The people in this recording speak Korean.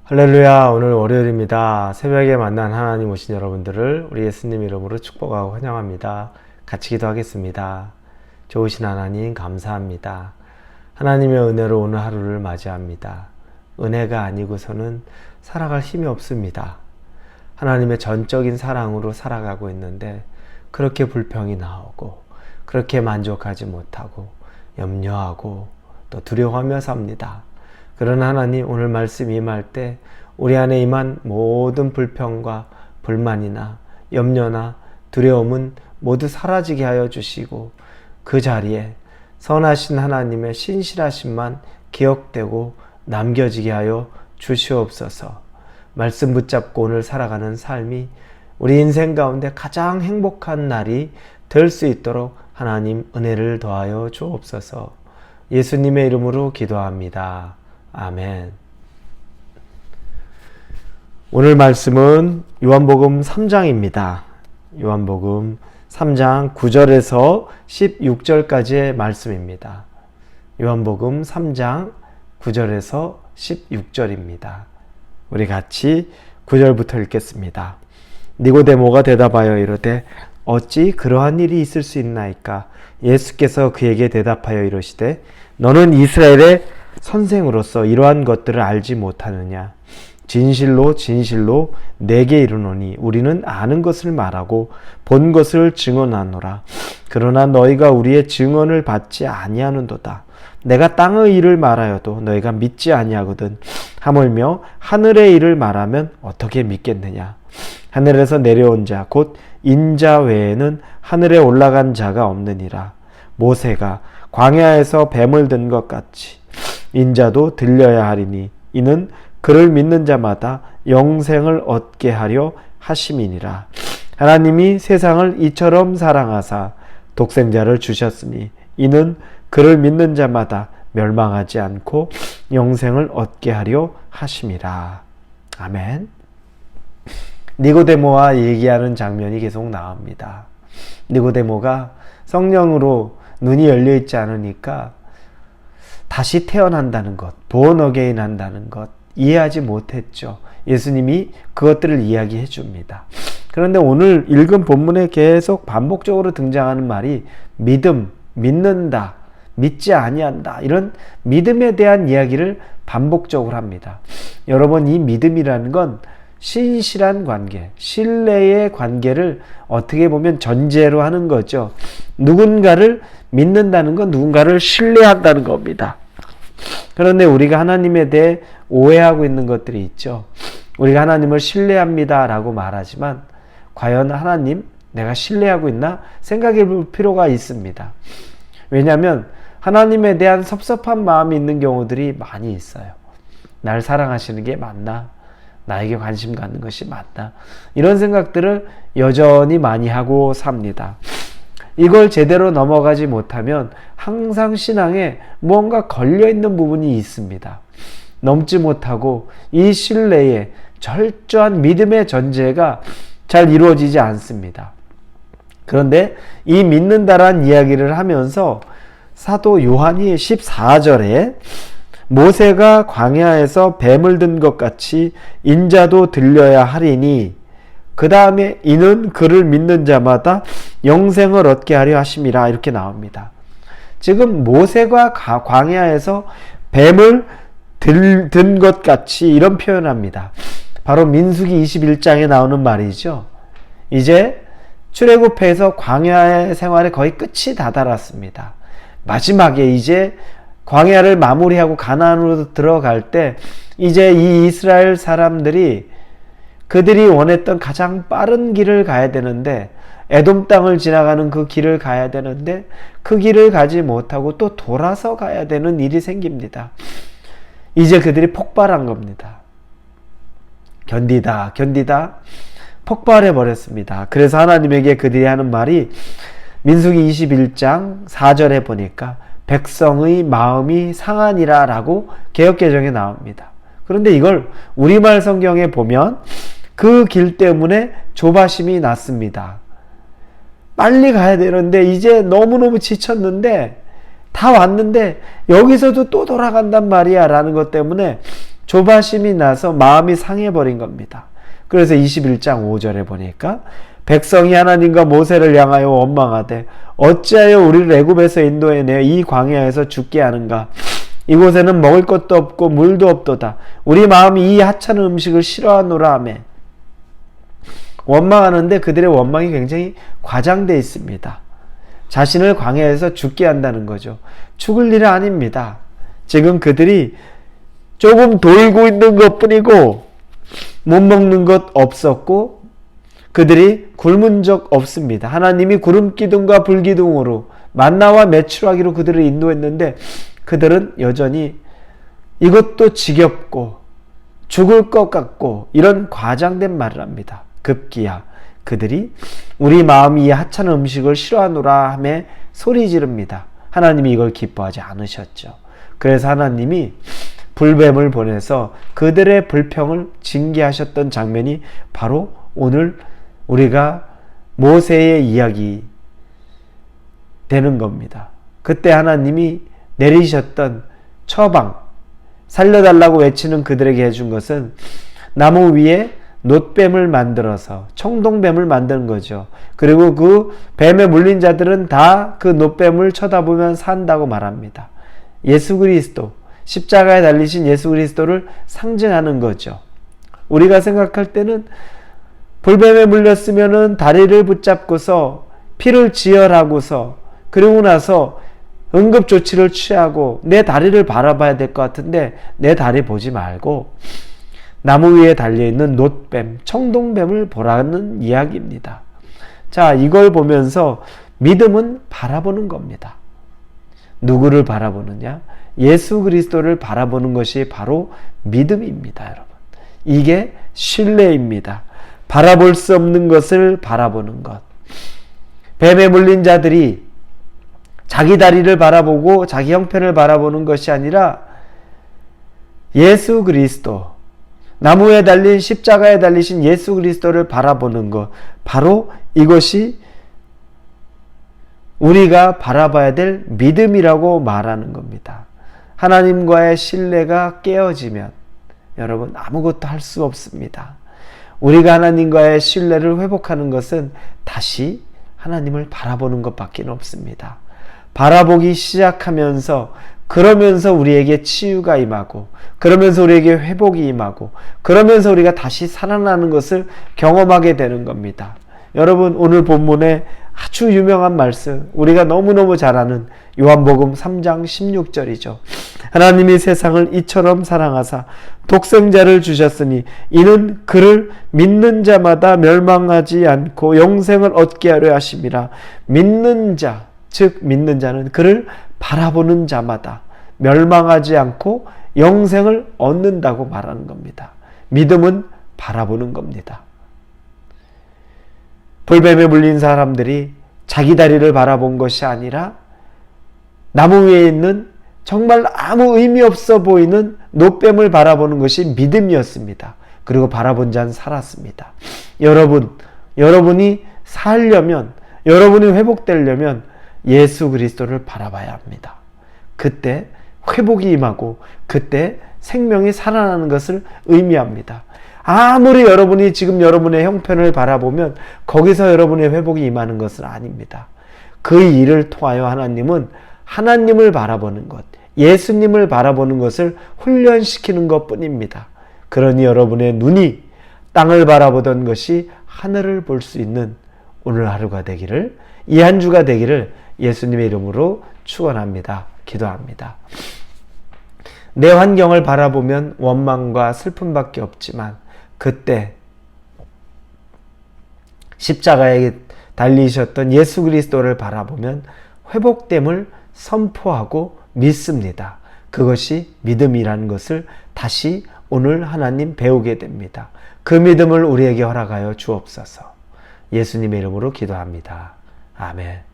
할렐루야. 오늘 월요일입니다. 새벽에 만난 하나님 오신 여러분들을 우리 예수님 이름으로 축복하고 환영합니다. 같이 기도하겠습니다. 좋으신 하나님 감사합니다. 하나님의 은혜로 오늘 하루를 맞이합니다. 은혜가 아니고서는 살아갈 힘이 없습니다. 하나님의 전적인 사랑으로 살아가고 있는데 그렇게 불평이 나오고 그렇게 만족하지 못하고 염려하고 또 두려워하며 삽니다. 그러나 하나님, 오늘 말씀 임할 때 우리 안에 임한 모든 불평과 불만이나 염려나 두려움은 모두 사라지게 하여 주시고 그 자리에 선하신 하나님의 신실하심만 기억되고 남겨지게 하여 주시옵소서. 말씀 붙잡고 오늘 살아가는 삶이 우리 인생 가운데 가장 행복한 날이 될 수 있도록 하나님 은혜를 더하여 주옵소서. 예수님의 이름으로 기도합니다. 아멘. 오늘 말씀은 요한복음 3장입니다. 요한복음 3장 9절에서 16절까지의 말씀입니다. 요한복음 3장 9절에서 16절입니다. 우리 같이 9절부터 읽겠습니다. 니고데모가 대답하여 이르되 어찌 그러한 일이 있을 수 있나이까? 예수께서 그에게 대답하여 이르시되 너는 이스라엘의 선생으로서 이러한 것들을 알지 못하느냐? 진실로 진실로 내게 이르노니 우리는 아는 것을 말하고 본 것을 증언하노라. 그러나 너희가 우리의 증언을 받지 아니하는도다. 내가 땅의 일을 말하여도 너희가 믿지 아니하거든. 하물며 하늘의 일을 말하면 어떻게 믿겠느냐? 하늘에서 내려온 자 곧 인자 외에는 하늘에 올라간 자가 없느니라. 모세가 광야에서 뱀을 든 것 같이 인자도 들려야 하리니 이는 그를 믿는 자마다 영생을 얻게 하려 하심이니라. 하나님이 세상을 이처럼 사랑하사 독생자를 주셨으니 이는 그를 믿는 자마다 멸망하지 않고 영생을 얻게 하려 하심이라. 아멘. 니고데모와 얘기하는 장면이 계속 나옵니다. 니고데모가 성령으로 눈이 열려 있지 않으니까 다시 태어난다는 것, born again 한다는 것 이해하지 못했죠. 예수님이 그것들을 이야기해 줍니다. 그런데 오늘 읽은 본문에 계속 반복적으로 등장하는 말이 믿음, 믿는다, 믿지 아니한다, 이런 믿음에 대한 이야기를 반복적으로 합니다. 여러분, 이 믿음이라는 건 신실한 관계, 신뢰의 관계를 어떻게 보면 전제로 하는 거죠. 누군가를 믿는다는 건 누군가를 신뢰한다는 겁니다. 그런데 우리가 하나님에 대해 오해하고 있는 것들이 있죠. 우리가 하나님을 신뢰합니다 라고 말하지만 과연 하나님 내가 신뢰하고 있나 생각해 볼 필요가 있습니다. 왜냐하면 하나님에 대한 섭섭한 마음이 있는 경우들이 많이 있어요. 날 사랑하시는 게 맞나? 나에게 관심 갖는 것이 맞나? 이런 생각들을 여전히 많이 하고 삽니다. 이걸 제대로 넘어가지 못하면 항상 신앙에 무언가 걸려있는 부분이 있습니다. 넘지 못하고 이 신뢰의 철저한 믿음의 전제가 잘 이루어지지 않습니다. 그런데 이 믿는다라는 이야기를 하면서 사도 요한이 14절에 모세가 광야에서 뱀을 든 것 같이 인자도 들려야 하리니 그 다음에 이는 그를 믿는 자마다 영생을 얻게 하려 하심이라 이렇게 나옵니다. 지금 모세가 광야에서 뱀을 든 것 같이 이런 표현합니다. 바로 민수기 21장에 나오는 말이죠. 이제 출애굽해서 광야의 생활의 거의 끝이 다다랐습니다. 마지막에 이제 광야를 마무리하고 가나안으로 들어갈 때 이제 이 이스라엘 사람들이 그들이 원했던 가장 빠른 길을 가야 되는데 에돔 땅을 지나가는 그 길을 가야 되는데 그 길을 가지 못하고 또 돌아서 가야 되는 일이 생깁니다. 이제 그들이 폭발한 겁니다. 견디다 폭발해 버렸습니다. 그래서 하나님에게 그들이 하는 말이 민수기 21장 4절에 보니까 백성의 마음이 상하니라 라고 개역개정에 나옵니다. 그런데 이걸 우리말 성경에 보면 그 길 때문에 조바심이 났습니다. 빨리 가야 되는데 이제 너무너무 지쳤는데 다 왔는데 여기서도 또 돌아간단 말이야 라는 것 때문에 조바심이 나서 마음이 상해버린 겁니다. 그래서 21장 5절에 보니까 백성이 하나님과 모세를 향하여 원망하되 어찌하여 우리를 애굽에서 인도해내어 이 광야에서 죽게 하는가. 이곳에는 먹을 것도 없고 물도 없도다. 우리 마음이 이 하찮은 음식을 싫어하노라 하며 원망하는데 그들의 원망이 굉장히 과장되어 있습니다. 자신을 광야에서 죽게 한다는 거죠. 죽을 일은 아닙니다. 지금 그들이 조금 돌고 있는 것뿐이고 못 먹는 것 없었고 그들이 굶은 적 없습니다. 하나님이 구름 기둥과 불 기둥으로 만나와 메추라기로 그들을 인도했는데 그들은 여전히 이것도 지겹고 죽을 것 같고 이런 과장된 말을 합니다. 급기야 그들이 우리 마음이 이 하찮은 음식을 싫어하노라 하며 소리 지릅니다. 하나님이 이걸 기뻐하지 않으셨죠. 그래서 하나님이 불뱀을 보내서 그들의 불평을 징계하셨던 장면이 바로 오늘 우리가 모세의 이야기 되는 겁니다. 그때 하나님이 내리셨던 처방, 살려달라고 외치는 그들에게 해준 것은 나무 위에 놋뱀을 만들어서 청동뱀을 만드는 거죠. 그리고 그 뱀에 물린 자들은 다 그 놋뱀을 쳐다보면 산다고 말합니다. 예수 그리스도, 십자가에 달리신 예수 그리스도를 상징하는 거죠. 우리가 생각할 때는 불뱀에 물렸으면은 다리를 붙잡고서 피를 지혈하고서 그러고 나서 응급조치를 취하고 내 다리를 바라봐야 될 것 같은데 내 다리 보지 말고 나무 위에 달려있는 놋뱀, 청동뱀을 보라는 이야기입니다. 자, 이걸 보면서 믿음은 바라보는 겁니다. 누구를 바라보느냐? 예수 그리스도를 바라보는 것이 바로 믿음입니다, 여러분. 이게 신뢰입니다. 바라볼 수 없는 것을 바라보는 것. 뱀에 물린 자들이 자기 다리를 바라보고 자기 형편을 바라보는 것이 아니라 예수 그리스도, 나무에 달린 십자가에 달리신 예수 그리스도를 바라보는 것, 바로 이것이 우리가 바라봐야 될 믿음이라고 말하는 겁니다. 하나님과의 신뢰가 깨어지면 여러분 아무것도 할 수 없습니다. 우리가 하나님과의 신뢰를 회복하는 것은 다시 하나님을 바라보는 것밖에 없습니다. 바라보기 시작하면서 그러면서 우리에게 치유가 임하고 그러면서 우리에게 회복이 임하고 그러면서 우리가 다시 살아나는 것을 경험하게 되는 겁니다. 여러분 오늘 본문에 아주 유명한 말씀, 우리가 너무너무 잘 아는 요한복음 3장 16절이죠. 하나님이 세상을 이처럼 사랑하사 독생자를 주셨으니 이는 그를 믿는 자마다 멸망하지 않고 영생을 얻게 하려 하심이라. 믿는 자, 즉 믿는 자는 그를 바라보는 자마다 멸망하지 않고 영생을 얻는다고 말하는 겁니다. 믿음은 바라보는 겁니다. 불뱀에 물린 사람들이 자기 다리를 바라본 것이 아니라 나무 위에 있는 정말 아무 의미 없어 보이는 놋뱀을 바라보는 것이 믿음이었습니다. 그리고 바라본 자는 살았습니다. 여러분이 살려면, 여러분이 회복되려면 예수 그리스도를 바라봐야 합니다. 그때 회복이 임하고 그때 생명이 살아나는 것을 의미합니다. 아무리 여러분이 지금 여러분의 형편을 바라보면 거기서 여러분의 회복이 임하는 것은 아닙니다. 그 일을 통하여 하나님은 하나님을 바라보는 것, 예수님을 바라보는 것을 훈련시키는 것 뿐입니다. 그러니 여러분의 눈이 땅을 바라보던 것이 하늘을 볼 수 있는 오늘 하루가 되기를, 이 한 주가 되기를 예수님의 이름으로 축원합니다. 기도합니다. 내 환경을 바라보면 원망과 슬픔밖에 없지만 그때 십자가에 달리셨던 예수 그리스도를 바라보면 회복됨을 선포하고 믿습니다. 그것이 믿음이라는 것을 다시 오늘 하나님 배우게 됩니다. 그 믿음을 우리에게 허락하여 주옵소서. 예수님의 이름으로 기도합니다. 아멘.